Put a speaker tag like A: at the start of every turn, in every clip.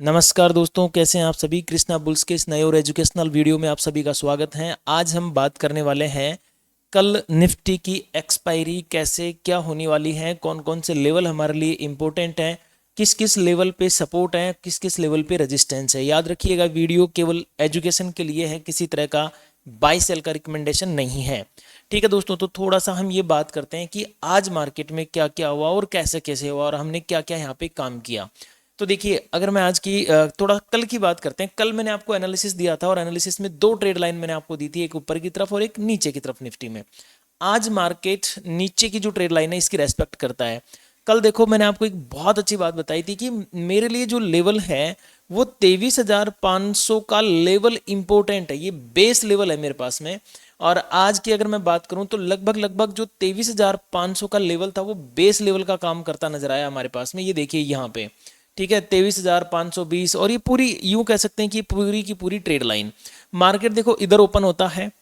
A: नमस्कार दोस्तों, कैसे हैं आप सभी। कृष्णा बुल्स के इस नए और एजुकेशनल वीडियो में आप सभी का स्वागत है। आज हम बात करने वाले हैं कल निफ्टी की एक्सपायरी कैसे क्या होने वाली है, कौन कौन से लेवल हमारे लिए इम्पोर्टेंट हैं, किस किस लेवल पे सपोर्ट है, किस किस लेवल पे रेजिस्टेंस है। याद रखिएगा, वीडियो केवल एजुकेशन के लिए है, किसी तरह का बाय सेल का रिकमेंडेशन नहीं है। ठीक है दोस्तों, तो थोड़ा सा हम ये बात करते हैं कि आज मार्केट में क्या क्या हुआ और कैसे कैसे हुआ और हमने क्या क्या यहाँ पे काम किया। तो देखिए, अगर मैं आज की थोड़ा कल की बात करते हैं। कल मैंने आपको एनालिसिस दिया था और एनालिसिस में दो ट्रेड लाइन मैंने आपको दी थी, एक ऊपर की तरफ और एक नीचे की तरफ निफ्टी में। आज मार्केट नीचे की जो ट्रेड लाइन है इसकी रेस्पेक्ट करता है। कल देखो, मैंने आपको एक बहुत अच्छी बात बताई थी कि मेरे लिए जो लेवल है वो 23,500 का लेवल इंपॉर्टेंट है, ये बेस लेवल है मेरे पास में। और आज की अगर मैं बात करूं तो लगभग लगभग जो 23,500 का लेवल था वो बेस लेवल का काम करता नजर आया हमारे पास में। ये देखिए यहाँ पे, ठीक है, 23,520। और ये पूरी यूं कह सकते हैं कि पूरी की पूरी ट्रेड लाइन मार्केट देखो इधर ओपन होता है,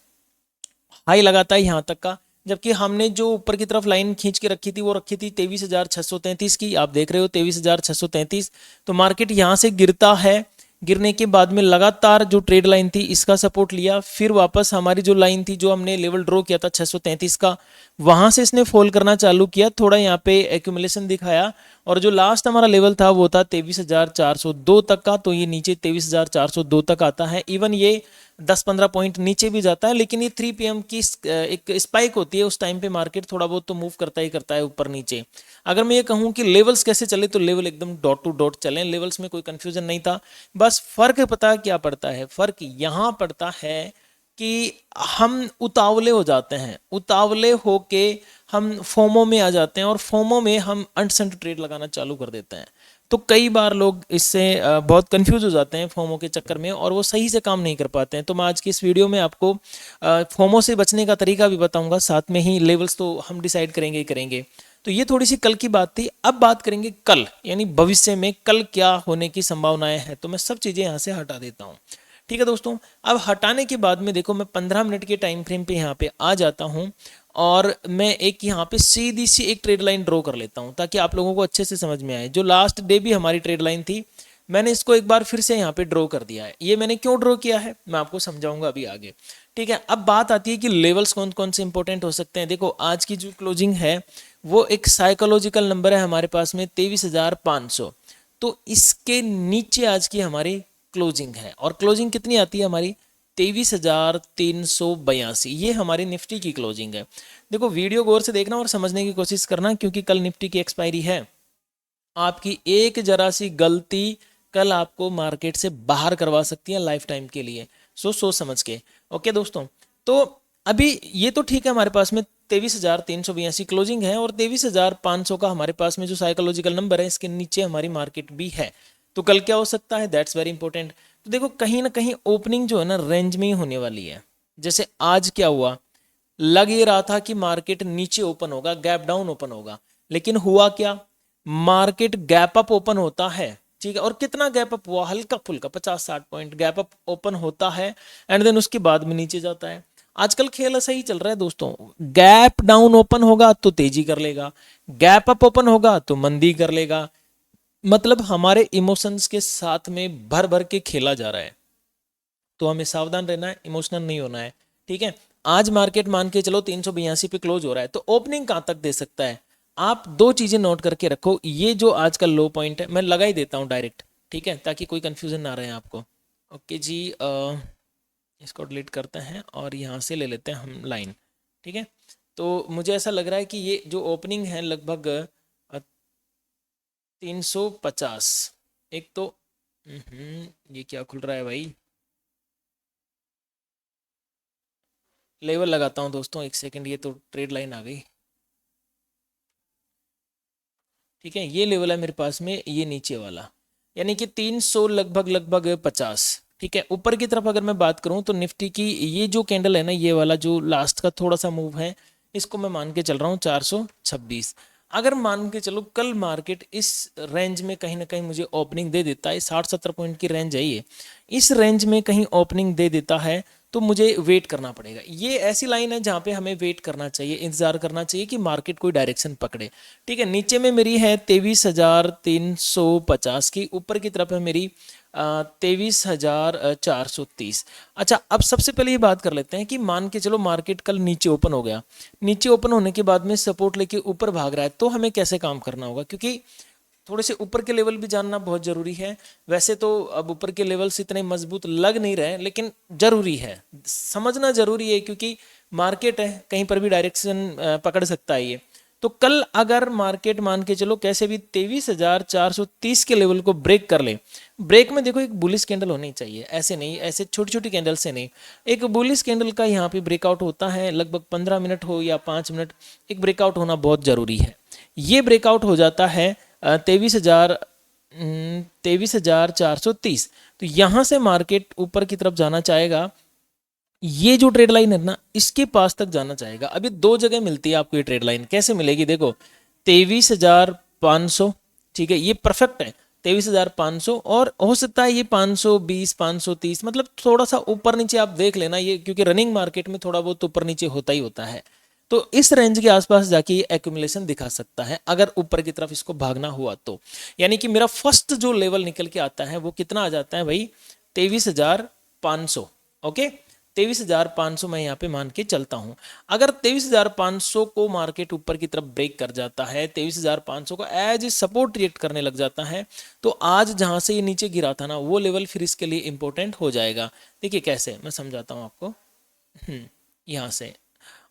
A: हाई लगाता है यहाँ तक का, जबकि हमने जो ऊपर की तरफ लाइन खींच के रखी थी वो रखी थी 23,633 की। आप देख रहे हो 23,633। तो मार्केट यहाँ से गिरता है, गिरने के बाद में लगातार जो ट्रेड लाइन थी इसका सपोर्ट लिया, फिर वापस हमारी जो लाइन थी जो हमने लेवल ड्रॉ किया था 633 का, वहां से इसने फॉल करना चालू किया, थोड़ा यहाँ पे एक्यूमुलेशन दिखाया। और जो लास्ट हमारा लेवल था वो था 23,402 तक का। तो ये नीचे 23,402 तक आता है, इवन ये 10-15 पॉइंट नीचे भी जाता है। लेकिन ये 3 PM की एक स्पाइक होती है, उस टाइम पे मार्केट थोड़ा बहुत तो मूव करता ही करता है ऊपर नीचे। अगर मैं ये कहूँ कि लेवल्स कैसे चले तो लेवल एकदम डॉट टू डॉट चले, लेवल्स में कोई कंफ्यूजन नहीं था। बस फर्क पता क्या पड़ता है, फर्क यहाँ पड़ता है कि हम उतावले हो जाते हैं, उतावले होके हम फोमो में आ जाते हैं और फोमो में हम अनसेंट ट्रेड लगाना चालू कर देते हैं। तो कई बार लोग इससे बहुत कंफ्यूज हो जाते हैं फोमो के चक्कर में और वो सही से काम नहीं कर पाते हैं। तो मैं आज की इस वीडियो में आपको फोमो से बचने का तरीका भी बताऊंगा, साथ में ही लेवल्स तो हम डिसाइड करेंगे ही करेंगे। तो ये थोड़ी सी कल की बात थी। अब बात करेंगे कल, यानी भविष्य में कल क्या होने की संभावनाएं हैं। तो मैं सब चीज़ें यहाँ से हटा देता हूँ। ठीक है दोस्तों, अब हटाने के बाद में देखो, मैं 15 मिनट के टाइम फ्रेम पे यहाँ पे आ जाता हूँ और मैं एक यहाँ पे सीधी सी एक ट्रेड लाइन ड्रॉ कर लेता हूँ ताकि आप लोगों को अच्छे से समझ में आए। जो लास्ट डे भी हमारी ट्रेड लाइन थी, मैंने इसको एक बार फिर से यहाँ पे ड्रॉ कर दिया है। ये मैंने क्यों ड्रॉ किया है मैं आपको समझाऊंगा अभी आगे। ठीक है, अब बात आती है कि लेवल्स कौन कौन से इंपॉर्टेंट हो सकते हैं। देखो, आज की जो क्लोजिंग है वो एक साइकोलॉजिकल नंबर है हमारे पास में 23,500। तो इसके नीचे आज की हमारी क्लोजिंग है, और क्लोजिंग कितनी आती है हमारी 23,382। ये हमारी निफ्टी की क्लोजिंग है। देखो, वीडियो गौर से देखना और समझने की कोशिश करना, क्योंकि कल निफ्टी की एक्सपायरी है। आपकी एक जरा सी गलती कल आपको मार्केट से बाहर करवा सकती है लाइफ टाइम के लिए। सोच समझ के। ओके दोस्तों, तो अभी ये तो ठीक है, हमारे पास में 23,382 क्लोजिंग है और 23,500 का हमारे पास में जो साइकोलॉजिकल नंबर है इसके नीचे हमारी मार्केट भी है। तो कल क्या हो सकता है, दैट्स वेरी इंपॉर्टेंट। तो देखो, कहीं ना कहीं ओपनिंग जो है ना रेंज में ही होने वाली है। जैसे आज क्या हुआ, लग ये रहा था कि मार्केट नीचे ओपन होगा, गैप डाउन ओपन होगा, लेकिन हुआ क्या, मार्केट गैप अप ओपन होता है। ठीक है, और कितना गैप अप हुआ, हल्का फुल्का 50-60 पॉइंट गैप अप ओपन होता है, एंड देन उसके बाद में नीचे जाता है। आजकल खेल ऐसा ही चल रहा है दोस्तों, गैप डाउन ओपन होगा तो तेजी कर लेगा, गैप अप ओपन होगा तो मंदी कर लेगा। मतलब हमारे इमोशंस के साथ में भर भर के खेला जा रहा है। तो हमें सावधान रहना है, इमोशनल नहीं होना है। ठीक है, आज मार्केट मान के चलो 382 पे क्लोज हो रहा है, तो ओपनिंग कहां तक दे सकता है। आप दो चीजें नोट करके रखो, ये जो आज का लो पॉइंट है मैं लगा ही देता हूं डायरेक्ट, ठीक है, ताकि कोई कंफ्यूजन ना रहे आपको। ओके जी, इसको डिलीट करते हैं और यहाँ से ले लेते हैं हम लाइन। ठीक है, तो मुझे ऐसा लग रहा है कि ये जो ओपनिंग है लगभग 350। एक तो ये क्या खुल रहा है भाई, लेवल लगाता हूँ दोस्तों, एक सेकंड, ये तो ट्रेड लाइन आ गई। ठीक है, ये लेवल है मेरे पास में, ये नीचे वाला, यानी कि 300 लगभग लगभग 50। ठीक है, ऊपर की तरफ अगर मैं बात करूं तो निफ्टी की ये जो कैंडल है ना, ये वाला जो लास्ट का थोड़ा सा मूव है, इसको मैं मान के चल रहा हूँ 426। अगर मान के चलो कल मार्केट इस रेंज में कहीं ना कहीं मुझे ओपनिंग दे देता है, 60-70 पॉइंट की रेंज है ये, इस रेंज में कहीं ओपनिंग दे देता है, तो मुझे वेट करना पड़ेगा। ये ऐसी लाइन है जहाँ पे हमें वेट करना चाहिए, इंतजार करना चाहिए कि मार्केट कोई डायरेक्शन पकड़े। ठीक है, नीचे में मेरी है 23,350 की, ऊपर की तरफ है मेरी 23,430। अच्छा, अब सबसे पहले ये बात कर लेते हैं कि मान के चलो मार्केट कल नीचे ओपन हो गया, नीचे ओपन होने के बाद में सपोर्ट लेके ऊपर भाग रहा है, तो हमें कैसे काम करना होगा, क्योंकि थोड़े से ऊपर के लेवल भी जानना बहुत जरूरी है। वैसे तो अब ऊपर के लेवल्स इतने मजबूत लग नहीं रहे, लेकिन जरूरी है, समझना जरूरी है, क्योंकि मार्केट है, कहीं पर भी डायरेक्शन पकड़ सकता है ये। तो कल अगर मार्केट मान के चलो कैसे भी 23,430 के लेवल को ब्रेक कर ले, ब्रेक में देखो एक बुलिश कैंडल होनी चाहिए, ऐसे नहीं, ऐसे छोटी छोटी कैंडल से नहीं, एक बुलिश कैंडल का यहाँ पे ब्रेकआउट होता है, लगभग 15 मिनट हो या 5 मिनट, एक ब्रेकआउट होना बहुत जरूरी है। ये ब्रेकआउट हो जाता है 23,430, तो यहाँ से मार्केट ऊपर की तरफ जाना चाहेगा, ये जो ट्रेड लाइन है ना इसके पास तक जाना चाहेगा। अभी दो जगह मिलती है आपको ये ट्रेड लाइन, कैसे मिलेगी देखो, 23,500, ठीक है, ये परफेक्ट है 23,500, और हो सकता है ये 520 530, मतलब थोड़ा सा ऊपर नीचे आप देख लेना ये, क्योंकि रनिंग मार्केट में थोड़ा बहुत ऊपर नीचे होता ही होता है। तो इस रेंज के आसपास जाके ये एक्यूमुलेशन दिखा सकता है अगर ऊपर की तरफ इसको भागना हुआ तो। यानी कि मेरा फर्स्ट जो लेवल निकल के आता है वो कितना आ जाता है भाई, 23,500। ओके, 23,500 मैं यहाँ पे मान के चलता हूँ। अगर 23,500 को मार्केट ऊपर की तरफ ब्रेक कर जाता है, 23,500 को एज सपोर्ट रिएक्ट करने लग जाता है, तो आज जहाँ से ये नीचे गिरा था ना वो लेवल फिर इसके लिए इंपॉर्टेंट हो जाएगा। देखिए कैसे, मैं समझाता हूँ आपको। यहाँ से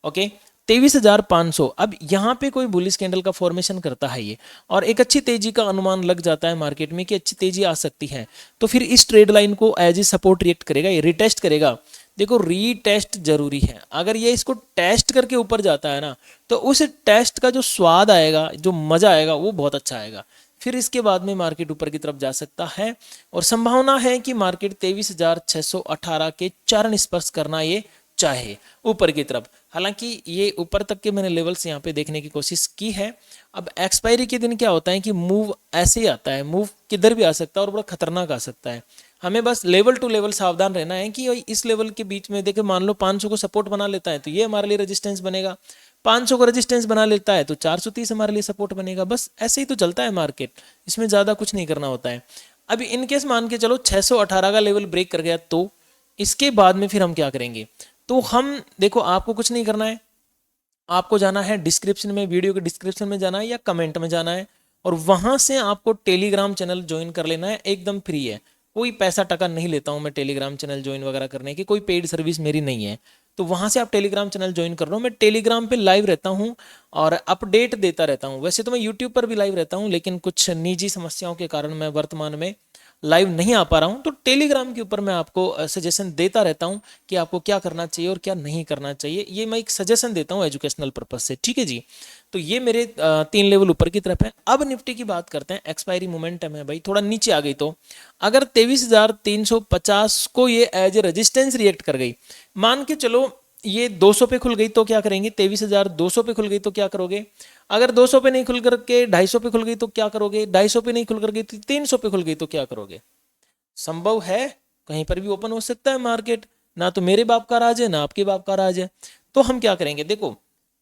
A: ओके, 23,500, अब यहाँ पे कोई बुलिश कैंडल का फॉर्मेशन करता है ये, और एक अच्छी तेजी का अनुमान लग जाता है मार्केट में कि अच्छी तेजी आ सकती है, तो फिर इस ट्रेड लाइन को एज ए सपोर्ट रिएक्ट करेगा, ये रिटेस्ट करेगा। देखो रीटेस्ट जरूरी है, अगर ये इसको टेस्ट करके ऊपर जाता है ना, तो उस टेस्ट का जो स्वाद आएगा, जो मजा आएगा, वो बहुत अच्छा आएगा। फिर इसके बाद में मार्केट ऊपर की तरफ जा सकता है, और संभावना है कि मार्केट 23,618 के चरण स्पर्श करना ये चाहे ऊपर की तरफ। हालांकि ये ऊपर तक के मैंने लेवल्स यहाँ पे देखने की कोशिश की है। अब एक्सपायरी के दिन क्या होता है कि मूव ऐसे ही आता है, मूव किधर भी आ सकता है और बड़ा खतरनाक आ सकता है। हमें बस लेवल टू लेवल सावधान रहना है कि इस लेवल के बीच में देखे, मान लो 500 को सपोर्ट बना लेता है तो ये हमारे लिए रेजिस्टेंस बनेगा, 500 को रेजिस्टेंस बना लेता है तो 430 हमारे लिए सपोर्ट बनेगा। बस ऐसे ही तो चलता है मार्केट, इसमें ज़्यादा कुछ नहीं करना होता है। अभी इनकेस मान के चलो 618 का लेवल ब्रेक कर गया, तो इसके बाद में फिर हम क्या करेंगे, तो हम देखो आपको कुछ नहीं करना है, आपको जाना है डिस्क्रिप्शन में, वीडियो के डिस्क्रिप्शन में जाना है या कमेंट में जाना है, और वहां से आपको टेलीग्राम चैनल ज्वाइन कर लेना है, एकदम फ्री है, कोई पैसा टका नहीं लेता हूं मैं टेलीग्राम चैनल ज्वाइन वगैरह करने की, कोई पेड सर्विस मेरी नहीं है। तो वहां से आप टेलीग्राम चैनल ज्वाइन कर लो, मैं टेलीग्राम पे लाइव रहता हूं और अपडेट देता रहता हूं। वैसे तो मैं यूट्यूब पर भी लाइव रहता हूं, लेकिन कुछ निजी समस्याओं के कारण मैं वर्तमान में लाइव नहीं आ पा रहा हूं, तो टेलीग्राम के ऊपर मैं आपको सजेशन देता रहता हूं कि आपको क्या करना चाहिए और क्या नहीं करना चाहिए, ये मैं एक सजेशन देता हूं एजुकेशनल पर्पज से। ठीक है जी, तो ये मेरे 3 लेवल ऊपर की तरफ है। अब निफ्टी की बात करते हैं, एक्सपायरी मोमेंटम है भाई, थोड़ा नीचे आ गई, तो अगर 23,350 को ये एज ए रेजिस्टेंस रिएक्ट कर गई, मान के चलो ये 200 पे खुल गई तो क्या करेंगे, 23,200 पे खुल गई तो क्या करोगे, अगर 200 पे नहीं खुल करके 250 पे खुल गई तो क्या करोगे, 250 पे नहीं खुल करके 300 पे खुल गई तो क्या करोगे। संभव है, कहीं पर भी ओपन हो सकता है मार्केट, ना तो मेरे बाप का राज है ना आपके बाप का राज है। तो हम क्या करेंगे, देखो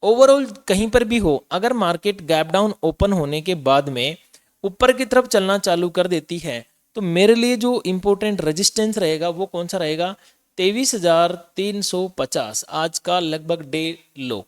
A: ओवरऑल कहीं पर भी हो, अगर मार्केट गैप डाउन ओपन होने के बाद में ऊपर की तरफ चलना चालू कर देती है, तो मेरे लिए जो इंपॉर्टेंट रेजिस्टेंस रहेगा वो कौन सा रहेगा, 23,350, आज का लगभग डे लो,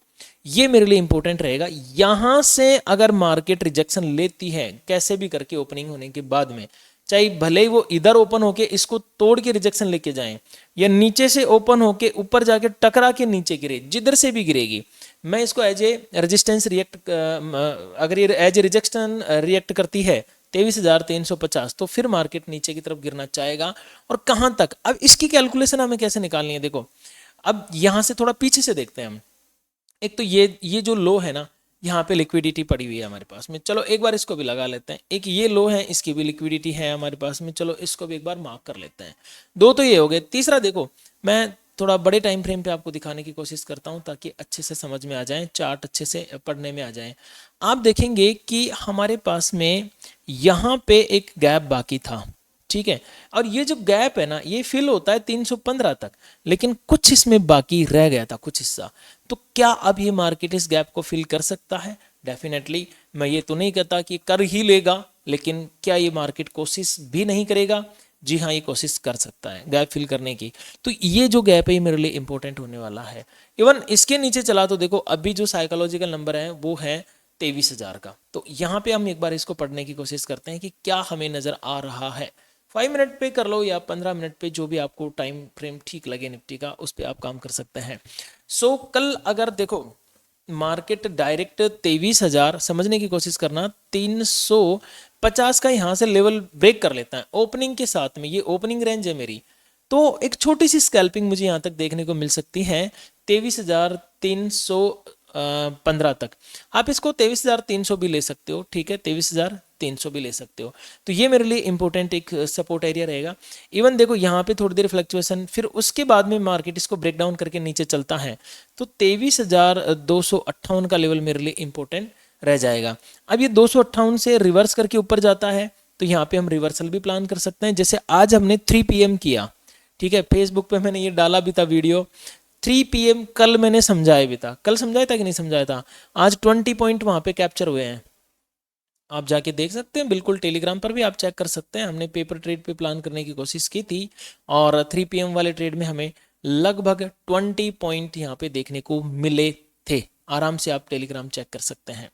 A: ये मेरे लिए इंपॉर्टेंट रहेगा। यहां से अगर मार्केट रिजेक्शन लेती है कैसे भी करके ओपनिंग होने के बाद में, चाहे भले ही वो इधर ओपन होके इसको तोड़ के रिजेक्शन लेके जाएं, या नीचे से ओपन होके ऊपर जाके टकरा के नीचे गिरे, जिधर से भी गिरेगी, मैं इसको एज ए रेजिस्टेंस रिएक्ट, अगर ये एज ए रिजेक्शन रिएक्ट करती है 23,350, तो फिर मार्केट नीचे की तरफ गिरना चाहेगा। और कहां तक, अब इसकी कैलकुलेशन हमें कैसे निकालनी है, देखो अब यहां से थोड़ा पीछे से देखते हैं हम। एक तो ये जो लो है ना, यहाँ पे लिक्विडिटी पड़ी हुई है हमारे पास में, चलो एक बार इसको भी लगा लेते हैं। एक ये लो है, इसकी भी लिक्विडिटी है हमारे पास में, चलो इसको भी एक बार मार्क कर लेते हैं। दो तो ये हो गए, तीसरा देखो मैं थोड़ा बड़े टाइम फ्रेम पे आपको दिखाने की कोशिश करता हूँ ताकि अच्छे से समझ में आ जाए, चार्ट अच्छे से पढ़ने में आ जाए। आप देखेंगे कि हमारे पास में यहाँ पे एक गैप बाकी था, ठीक है। और ये जो गैप है ना ये फिल होता है 315 तक, लेकिन कुछ इसमें बाकी रह गया था कुछ हिस्सा। तो क्या अब ये मार्केट इस गैप को फिल कर सकता है? डेफिनेटली। मैं ये तो नहीं कहता कि कर ही लेगा, लेकिन क्या ये मार्केट कोशिश भी नहीं करेगा? जी हाँ, ये कोशिश कर सकता है गैप फिल करने की। तो ये जो गैप है ये मेरे लिए इंपॉर्टेंट होने वाला है। इवन इसके नीचे चला तो देखो अभी जो साइकोलॉजिकल नंबर है वो है 23,000 का। तो यहाँ पे हम एक बार इसको पढ़ने की कोशिश करते हैं कि क्या हमें नजर आ रहा है। 5 मिनट पे कर लो या 15 मिनट पे, जो भी आपको टाइम फ्रेम ठीक लगे निफ्टी का, उस पर आप काम कर सकते हैं। सो कल अगर देखो मार्केट डायरेक्ट 23,000, समझने की कोशिश करना, 350 का यहाँ से लेवल ब्रेक कर लेता है ओपनिंग के साथ में, ये ओपनिंग रेंज है मेरी, तो एक छोटी सी स्कैल्पिंग मुझे यहाँ तक देखने को मिल सकती है 23,315 तक। आप इसको 23,300 भी ले सकते हो, ठीक है, 23,300 भी ले सकते हो। तो ये मेरे लिए इंपॉर्टेंट एक सपोर्ट एरिया रहेगा। इवन देखो यहाँ पे थोड़ी देर फ्लक्चुएशन, फिर उसके बाद में मार्केट इसको ब्रेक डाउन करके नीचे चलता है, तो 23,258 का लेवल मेरे लिए इंपॉर्टेंट रह जाएगा। अब ये 258 से रिवर्स करके ऊपर जाता है, तो यहाँ पे हम रिवर्सल भी प्लान कर सकते हैं। जैसे आज हमने 3 PM किया, ठीक है, फेसबुक पे मैंने ये डाला भी था वीडियो, 3 PM कल मैंने समझाया भी था, कल समझाया था कि नहीं समझाया था। आज 20 पॉइंट वहां पे कैप्चर हुए हैं, आप जाके देख सकते हैं, बिल्कुल टेलीग्राम पर भी आप चेक कर सकते हैं। हमने पेपर ट्रेड पे प्लान करने की कोशिश की थी और 3 PM वाले ट्रेड में हमें लगभग 20 पॉइंट यहाँ पे देखने को मिले थे। आराम से आप टेलीग्राम चेक कर सकते हैं,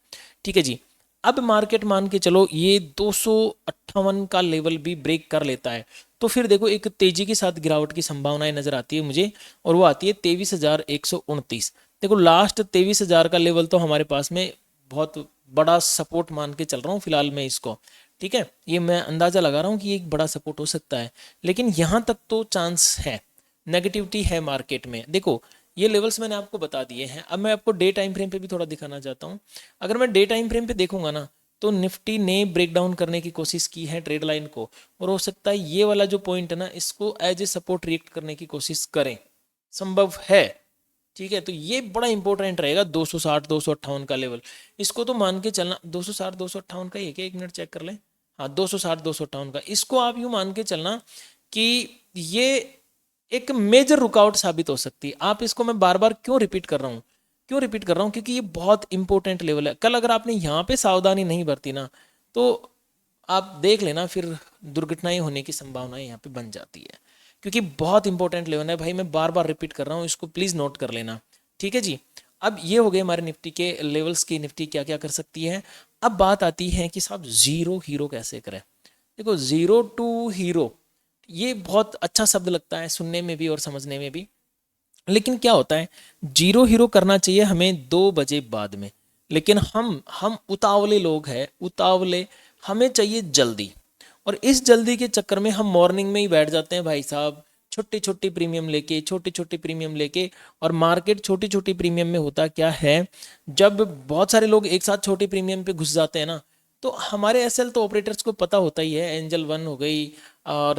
A: ठीक है जी। अब मार्केट मान के चलो ये 258 का लेवल भी ब्रेक कर लेता है, तो फिर देखो एक तेजी के साथ गिरावट की संभावनाएं नजर आती है मुझे, और वो आती है 23,129। देखो लास्ट 23,000 का लेवल तो हमारे पास में बहुत बड़ा सपोर्ट मान के चल रहा हूँ फिलहाल मैं इसको, ठीक है, ये मैं अंदाजा लगा रहा हूँ कि ये एक बड़ा सपोर्ट हो सकता है। लेकिन यहाँ तक तो चांस है, नेगेटिविटी है मार्केट में। देखो ये लेवल्स मैंने आपको बता दिए हैं। अब मैं आपको डे टाइम फ्रेम पे भी थोड़ा दिखाना चाहता हूँ। अगर मैं डे टाइम फ्रेम पे देखूंगा ना, तो निफ्टी ने ब्रेक डाउन करने की कोशिश की है ट्रेड लाइन को, और हो सकता है ये वाला जो पॉइंट है ना इसको एज ए सपोर्ट रिएक्ट करने की कोशिश करें, संभव है, ठीक है। तो ये बड़ा इंपॉर्टेंट रहेगा 260 258 का लेवल, इसको तो मान के चलना। 260 258 का ही है, 1 मिनट चेक कर लें, हाँ 260 258 का, इसको आप यूं मान के चलना कि ये एक मेजर रुकावट साबित हो सकती है। आप इसको, मैं बार बार क्यों रिपीट कर रहा हूँ, क्यों रिपीट कर रहा हूँ, क्योंकि ये बहुत इंपॉर्टेंट लेवल है। कल अगर आपने यहाँ पे सावधानी नहीं बरती ना, तो आप देख लेना फिर दुर्घटनाएं होने की संभावनाएं यहाँ पे बन जाती है, क्योंकि बहुत इंपॉर्टेंट लेवल है भाई। मैं बार बार रिपीट कर रहा हूँ, इसको प्लीज नोट कर लेना, ठीक है जी। अब ये हो गए हमारे निफ्टी के लेवल्स की, निफ्टी क्या क्या कर सकती है। अब बात आती है कि साहब जीरो हीरो कैसे करें। देखो जीरो टू हीरो ये बहुत अच्छा शब्द लगता है सुनने में भी और समझने में भी, लेकिन क्या होता है, जीरो हीरो करना चाहिए हमें 2 बजे बाद में, लेकिन हम उतावले लोग हैं, उतावले, हमें चाहिए जल्दी, और इस जल्दी के चक्कर में हम मॉर्निंग में ही बैठ जाते हैं भाई साहब, छोटी छोटी प्रीमियम लेके, छोटी छोटी प्रीमियम लेके। और मार्केट छोटी छोटी प्रीमियम में होता क्या है, जब बहुत सारे लोग एक साथ छोटी प्रीमियम पे घुस जाते हैं ना, तो हमारे एसएल तो ऑपरेटर्स को पता होता ही है, एंजल वन हो गई और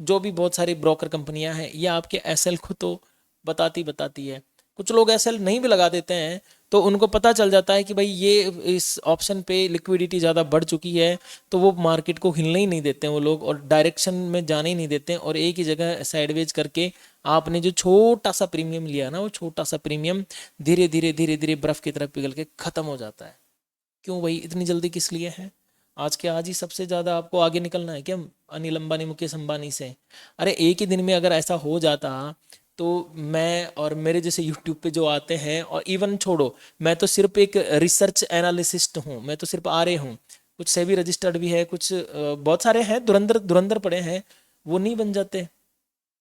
A: जो भी बहुत सारी ब्रोकर कंपनियां हैं, ये आपके एसएल को तो बताती है। कुछ लोग एसएल नहीं भी लगा देते हैं, तो उनको पता चल जाता है कि भाई ये इस ऑप्शन पे लिक्विडिटी ज़्यादा बढ़ चुकी है, तो वो मार्केट को हिलने ही नहीं देते हैं वो लोग, और डायरेक्शन में जाने ही नहीं देते हैं, और एक ही जगह साइडवेज करके आपने जो छोटा सा प्रीमियम लिया ना, वो छोटा सा प्रीमियम धीरे धीरे धीरे धीरे बर्फ की तरफ पिघल के खत्म हो जाता है। क्यों भाई, इतनी जल्दी किस लिए है? आज के आज ही सबसे ज़्यादा आपको आगे निकलना है क्या अनिल अंबानी मुकेश अंबानी से? अरे एक ही दिन में अगर ऐसा हो जाता, तो मैं और मेरे जैसे यूट्यूब पे जो आते हैं, और इवन छोड़ो, मैं तो सिर्फ एक रिसर्च एनालिसिस्ट हूँ, मैं तो सिर्फ RA हूँ, कुछ सेबी रजिस्टर्ड भी है, कुछ बहुत सारे हैं, धुरंधर धुरंधर पड़े हैं, वो नहीं बन जाते।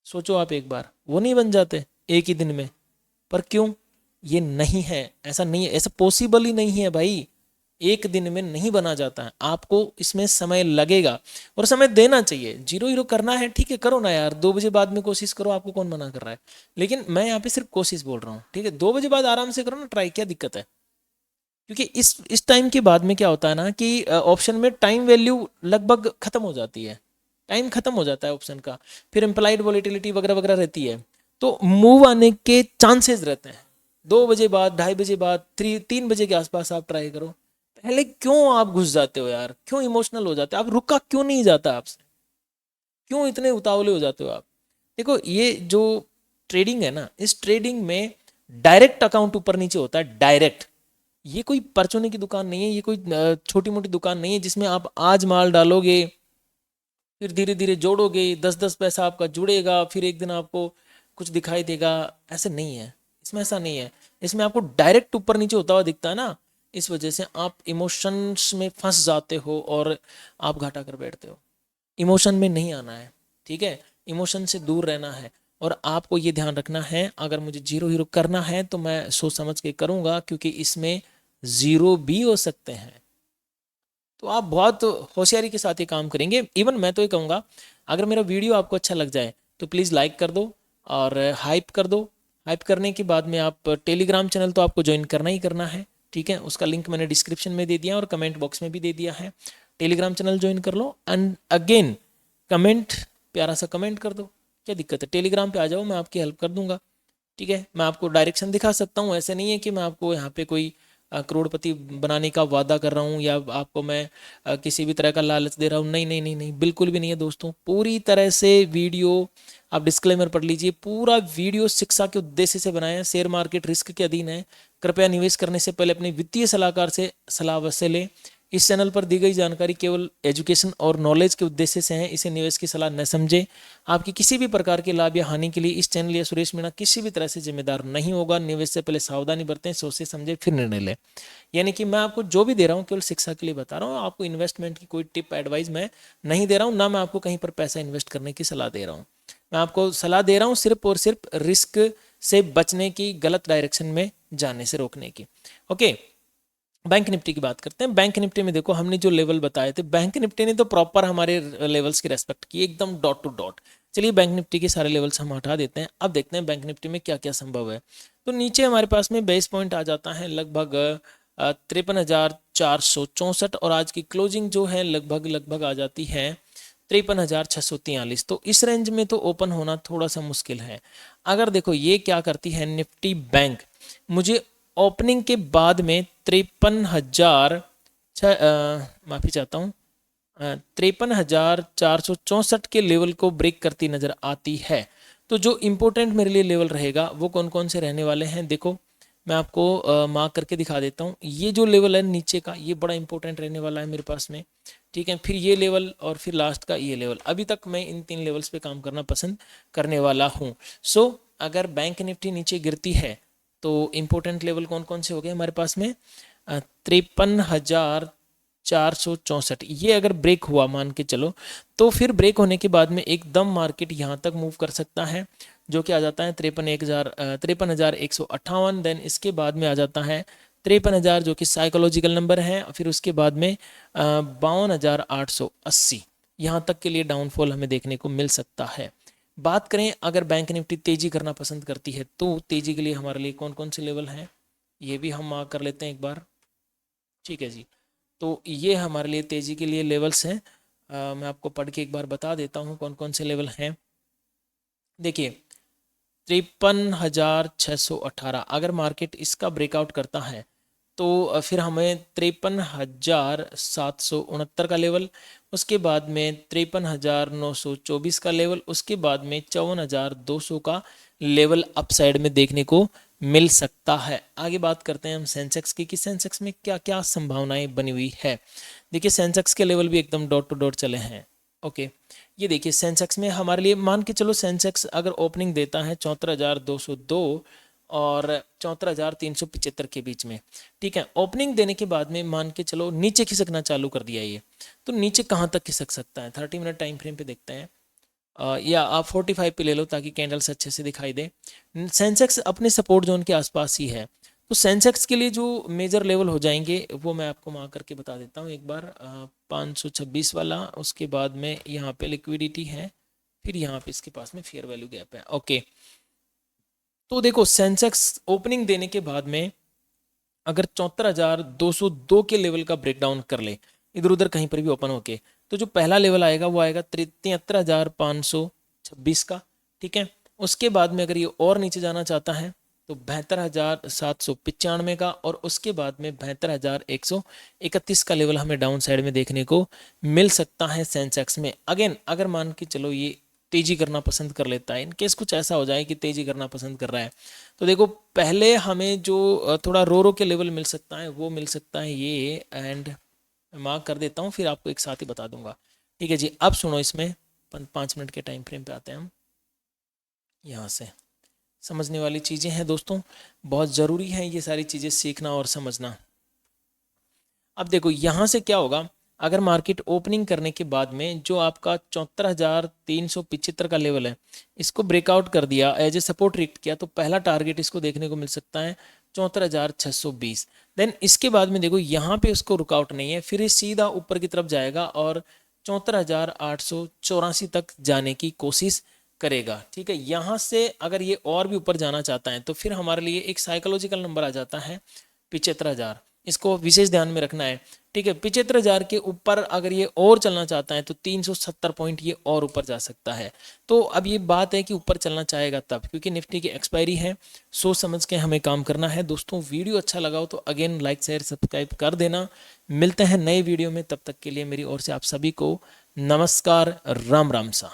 A: सोचो आप एक बार, वो नहीं बन जाते एक ही दिन में। पर क्यों? ये नहीं है, ऐसा नहीं है, ऐसा पॉसिबल ही नहीं है भाई, एक दिन में नहीं बना जाता है, आपको इसमें समय लगेगा और समय देना चाहिए। जीरो हीरो करना है, ठीक है, करो ना यार, 2 बजे बाद में कोशिश करो, आपको कौन मना कर रहा है? लेकिन मैं यहाँ पे सिर्फ कोशिश बोल रहा हूँ, ठीक है, 2 बजे बाद आराम से करो ना ट्राई, क्या दिक्कत है? क्योंकि इस टाइम के बाद में क्या होता है ना कि ऑप्शन में टाइम वैल्यू लगभग खत्म हो जाती है, टाइम खत्म हो जाता है ऑप्शन का, फिर इम्प्लाइड वॉलेटिलिटी वगैरह वगैरह रहती है, तो मूव आने के चांसेस रहते हैं। 2 बजे बाद, 2:30 बाद, 3 बजे के आसपास आप ट्राई करो। पहले क्यों आप घुस जाते हो यार, क्यों इमोशनल हो जाते हो आप, रुका क्यों नहीं जाता आपसे? क्यों इतने उतावले हो जाते हो आप? देखो ये जो ट्रेडिंग है ना, इस ट्रेडिंग में डायरेक्ट अकाउंट ऊपर नीचे होता है, डायरेक्ट। ये कोई परचूने की दुकान नहीं है, ये कोई छोटी मोटी दुकान नहीं है जिसमें आप आज माल डालोगे, फिर धीरे धीरे जोड़ोगे, 10-10 पैसा आपका जुड़ेगा, फिर एक दिन आपको कुछ दिखाई देगा। ऐसे नहीं है, इसमें ऐसा नहीं है। इसमें आपको डायरेक्ट ऊपर नीचे होता हुआ दिखता है ना, इस वजह से आप इमोशंस में फंस जाते हो और आप घाटा कर बैठते हो। इमोशन में नहीं आना है, ठीक है, इमोशन से दूर रहना है। और आपको ये ध्यान रखना है, अगर मुझे जीरो हीरो करना है तो मैं सोच समझ के करूंगा, क्योंकि इसमें जीरो भी हो सकते हैं। तो आप बहुत होशियारी के साथ ये काम करेंगे। इवन मैं तो ये कहूँगा, अगर मेरा वीडियो आपको अच्छा लग जाए तो प्लीज़ लाइक कर दो और हाइप कर दो। हाइप करने के बाद में आप टेलीग्राम चैनल तो आपको ज्वाइन करना ही करना है, ठीक है, उसका लिंक मैंने डिस्क्रिप्शन में दे दिया और कमेंट बॉक्स में भी दे दिया है। टेलीग्राम चैनल ज्वाइन कर लो एंड अगेन कमेंट, प्यारा सा कमेंट कर दो। क्या दिक्कत है, टेलीग्राम पे आ जाओ, मैं आपकी हेल्प कर दूंगा, ठीक है। मैं आपको डायरेक्शन दिखा सकता हूँ, ऐसे नहीं है कि मैं आपको यहाँ पे कोई करोड़पति बनाने का वादा कर रहा हूँ या आपको मैं किसी भी तरह का लालच दे रहा हूँ। नहीं नहीं नहीं नहीं, बिल्कुल भी नहीं है दोस्तों। पूरी तरह से वीडियो, आप डिस्क्लेमर पढ़ लीजिए, पूरा वीडियो शिक्षा के उद्देश्य से बनाया है। शेयर मार्केट रिस्क के अधीन है। कृपया निवेश करने से पहले अपने वित्तीय सलाहकार से सलाह अवश्य लें। इस चैनल पर दी गई जानकारी केवल एजुकेशन और नॉलेज के उद्देश्य से है, इसे निवेश की सलाह न समझे। आपकी किसी भी प्रकार के लाभ या हानि के लिए इस चैनल या सुरेश मीणा किसी भी तरह से जिम्मेदार नहीं होगा। निवेश से पहले सावधानी बरतें, सोचे समझे फिर निर्णय लें। यानी कि मैं आपको जो भी दे रहा हूँ केवल शिक्षा के लिए बता रहा हूँ, आपको इन्वेस्टमेंट की कोई टिप एडवाइस मैं नहीं दे रहा हूँ, ना मैं आपको कहीं पर पैसा इन्वेस्ट करने की सलाह दे रहा हूँ। मैं आपको सलाह दे रहा हूँ सिर्फ और सिर्फ रिस्क से बचने की, गलत डायरेक्शन में जाने से रोकने की। ओके, बैंक निफ्टी की बात करते हैं। बैंक निफ्टी में देखो, हमने जो लेवल बताए थे, बैंक निफ्टी ने तो प्रॉपर हमारे लेवल्स की रेस्पेक्ट की, एकदम डॉट टू डॉट। चलिए बैंक निफ्टी के सारे लेवल्स हम हटा देते हैं। अब देखते हैं बैंक निफ्टी में क्या क्या संभव है। तो नीचे हमारे पास में बेस पॉइंट आ जाता है लगभग 53,464, और आज की क्लोजिंग जो है लगभग लगभग आ जाती है 53,643। तो इस रेंज में तो ओपन होना थोड़ा सा मुश्किल है। अगर देखो ये क्या करती है निफ्टी बैंक, मुझे ओपनिंग के बाद में 53,000, माफ़ी चाहता हूँ, 53,464 के लेवल को ब्रेक करती नज़र आती है। तो जो इम्पोर्टेंट मेरे लिए लेवल रहेगा वो कौन कौन से रहने वाले हैं, देखो मैं आपको मार्क करके दिखा देता हूँ। ये जो लेवल है नीचे का, ये बड़ा इंपॉर्टेंट रहने वाला है मेरे पास में, ठीक है। फिर ये लेवल और फिर लास्ट का ये लेवल। अभी तक मैं इन 3 लेवल्स पे काम करना पसंद करने वाला हूँ। सो अगर बैंक निफ्टी नीचे गिरती है तो इम्पोर्टेंट लेवल कौन कौन से हो गए हमारे पास में, 53,464, ये अगर ब्रेक हुआ मान के चलो, तो फिर ब्रेक होने के बाद में एकदम मार्केट यहाँ तक मूव कर सकता है, जो कि आ जाता है 53,158। देन इसके बाद में आ जाता है 53,000 जो कि साइकोलॉजिकल नंबर है। फिर उसके बाद में 52,880, यहाँ तक के लिए डाउनफॉल हमें देखने को मिल सकता है। बात करें अगर बैंक निफ्टी तेजी करना पसंद करती है तो तेजी के लिए हमारे लिए कौन कौन से लेवल हैं, ये भी हम मार्क कर लेते हैं एक बार, ठीक है जी। तो ये हमारे लिए तेजी के लिए लेवल्स हैं। मैं आपको पढ़ के एक बार बता देता हूँ कौन कौन से लेवल हैं। देखिए 53,618, अगर मार्केट इसका ब्रेकआउट करता है तो फिर हमें 53,769 का लेवल, उसके बाद में 53,924 का लेवल, उसके बाद में 54,200 का लेवल अपसाइड में देखने को मिल सकता है। आगे बात करते हैं हम सेंसेक्स की, कि सेंसेक्स में क्या क्या संभावनाएं बनी हुई है। देखिए सेंसेक्स के लेवल भी एकदम डॉट टू डॉट चले हैं। ओके, ये देखिए सेंसेक्स में हमारे लिए मान के चलो, सेंसेक्स अगर ओपनिंग देता है 74,202 और 74,375 के बीच में, ठीक है, ओपनिंग देने के बाद में मान के चलो नीचे खिसकना चालू कर दिया ये, तो नीचे कहाँ तक खिसक सकता है, 30 मिनट टाइम फ्रेम पे देखते हैं। या आप 45 पे ले लो ताकि कैंडल्स अच्छे से दिखाई दे। सेंसेक्स अपने सपोर्ट जोन के आसपास ही है, तो सेंसेक्स के लिए जो मेजर लेवल हो जाएंगे वो मैं आपको मार्क करके बता देता हूँ एक बार। 526 वाला, उसके बाद में यहाँ पे लिक्विडिटी है, फिर यहाँ पे इसके पास में फेयर वैल्यू गैप है। ओके, तो देखो सेंसेक्स ओपनिंग देने के बाद में अगर 74,202 के लेवल का ब्रेकडाउन कर ले इधर उधर कहीं पर भी ओपन होके, तो जो पहला लेवल आएगा वो आएगा 73,526 का, ठीक है। उसके बाद में अगर ये और नीचे जाना चाहता है तो 72,795 का, और उसके बाद में 72,131 का लेवल हमें डाउन साइड में देखने को मिल सकता है सेंसेक्स में। अगेन अगर मान के चलो ये तेजी करना पसंद कर लेता है, इन केस कुछ ऐसा हो जाए कि तेजी करना पसंद कर रहा है, तो देखो पहले हमें जो थोड़ा रो के लेवल मिल सकता है वो मिल सकता है ये, एंड मार्क कर देता हूँ, फिर आपको एक साथ ही बता दूंगा। ठीक है जी, अब सुनो, इसमें 5 मिनट के टाइम फ्रेम पे आते हैं हम। यहाँ से समझने वाली चीज़ें हैं दोस्तों, बहुत ज़रूरी है ये सारी चीज़ें सीखना और समझना। अब देखो यहाँ से क्या होगा, अगर मार्केट ओपनिंग करने के बाद में जो आपका 74,375 का लेवल है, इसको ब्रेकआउट कर दिया, एज ए सपोर्ट रिएक्ट किया, तो पहला टारगेट इसको देखने को मिल सकता है 74,620। देन इसके बाद में देखो यहाँ पे उसको रुकआउट नहीं है, फिर ये सीधा ऊपर की तरफ जाएगा और 74,884 तक जाने की कोशिश करेगा। ठीक है, यहाँ से अगर ये और भी ऊपर जाना चाहता है तो फिर हमारे लिए एक साइकोलॉजिकल नंबर आ जाता है 75,000, इसको विशेष ध्यान में रखना है। ठीक है, 75,000 के ऊपर अगर ये और चलना चाहता है तो 370 पॉइंट ये और ऊपर जा सकता है। तो अब ये बात है कि ऊपर चलना चाहेगा तब, क्योंकि निफ्टी की एक्सपायरी है, सोच समझ के हमें काम करना है। दोस्तों वीडियो अच्छा लगा हो तो अगेन लाइक शेयर सब्सक्राइब कर देना। मिलते हैं नए वीडियो में, तब तक के लिए मेरी ओर से आप सभी को नमस्कार, राम राम सा।